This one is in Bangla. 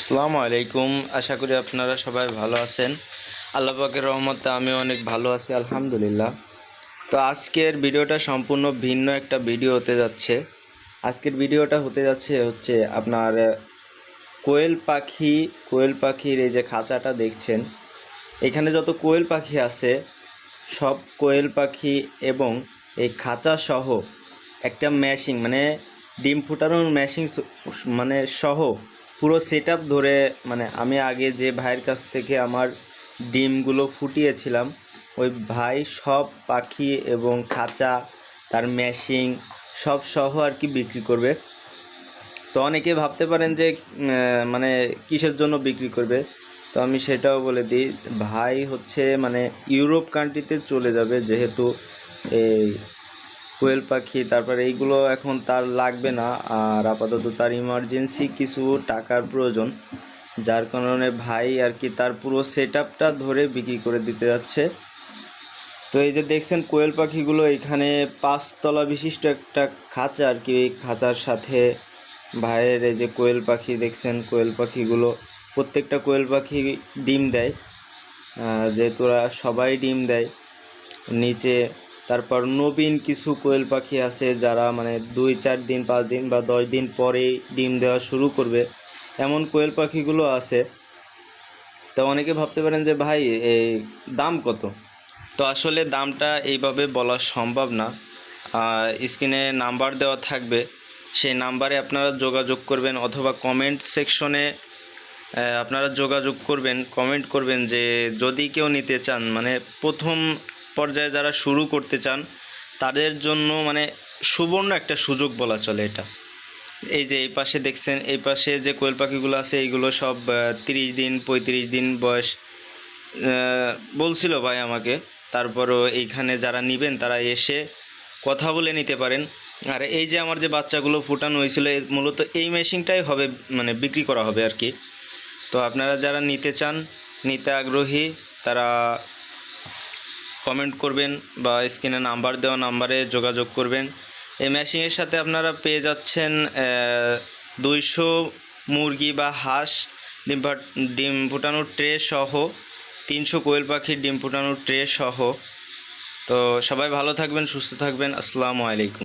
আসসালামু আলাইকুম। আশা করি আপনারা সবাই ভালো আছেন। আল্লাহ পাকের রহমতে আমি অনেক ভালো আছি, আলহামদুলিল্লাহ। তো আজকের ভিডিওটা সম্পূর্ণ ভিন্ন একটা ভিডিও হতে যাচ্ছে। আজকের ভিডিওটা হতে যাচ্ছে আপনার কোয়েল পাখির এই যে খাঁচাটা দেখছেন, এখানে যত কোয়েল পাখি আছে সব কোয়েল পাখি এবং এই খাঁচা সহ একটা ম্যাশিং মানে ডিম ফুটানোর ম্যাশিং মানে সহ পুরো সেট আপ ধরে, মানে আমি আগে যে ভাইয়ের কাছ থেকে আমার ডিমগুলো ফুটিয়েছিলাম ওই ভাই সব পাখি এবং খাঁচা তার ম্যাশিং সব সহ আর কি বিক্রি করবে। তো অনেকে ভাবতে পারেন যে মানে কিসের জন্য বিক্রি করবে, তো আমি সেটাও বলে দিই। ভাই মানে ইউরোপ কান্ট্রিতে চলে যাবে, যেহেতু এই কোয়েল পাখি তারপরে এইগুলো এখন তার লাগবে না, আর আপাতত তার ইমার্জেন্সি কিছু টাকার প্রয়োজন, যার কারণে ভাই আর কি তার পুরো সেট আপটা ধরে বিক্রি করে দিতে যাচ্ছে। তো এই যে দেখছেন কোয়েল পাখিগুলো, এখানে 5 তলা বিশিষ্ট একটা খাঁচা আর কি। এই খাঁচার সাথে ভাইয়ের এই যে কোয়েল পাখি দেখছেন, কোয়েল পাখিগুলো প্রত্যেকটা কোয়েল পাখি ডিম দেয়, যেহেতু ওরা সবাই ডিম দেয় নিচে। তারপর নবীন কিছু কোয়েল পাখি আছে যারা মানে 2-4 দিন 5 দিন বা 10 দিন পরেই ডিম দেওয়া শুরু করবে, এমন কোয়েল পাখিগুলো আছে। তো অনেকে ভাবতে পারেন যে ভাই এই দাম কত, তো আসলে দামটা এইভাবে বলা সম্ভব না। স্ক্রিনে নাম্বার দেওয়া থাকবে, সেই নাম্বারে আপনারা যোগাযোগ করবেন অথবা কমেন্ট সেকশনে আপনারা যোগাযোগ করবেন, কমেন্ট করবেন যে যদি কেউ নিতে চান, মানে প্রথম পর্যায়ে যারা শুরু করতে চান তাদের জন্য মানে সুবর্ণ একটা সুযোগ বলা চলে এটা। এই যে এই পাশে দেখছেন, এই পাশে যে কোয়েল পাখিগুলো আছে এইগুলো সব 30 দিন 35 দিন বয়স বলছিল ভাই আমাকে। তারপরও এইখানে যারা নেবেন তারা এসে কথা বলে নিতে পারেন। আর এই যে আমার যে বাচ্চাগুলো ফুটানো হয়েছিল মূলত এই মেশিনটাই হবে, মানে বিক্রি করা হবে আর কি। তো আপনারা যারা নিতে চান, নিতে আগ্রহী, তারা কমেন্ট করবেন বা স্ক্রিনে নাম্বার দেওয়া নাম্বারে যোগাযোগ করবেন। এই মেশিনের সাথে আপনারা পেয়ে যাচ্ছেন 200 মুরগি বা হাঁস ডিম ফুটানোর ট্রে সহ, 300 কোয়েল পাখির ডিম ফুটানোর ট্রে সহ। তো সবাই ভালো থাকবেন, সুস্থ থাকবেন। আসসালামু আলাইকুম।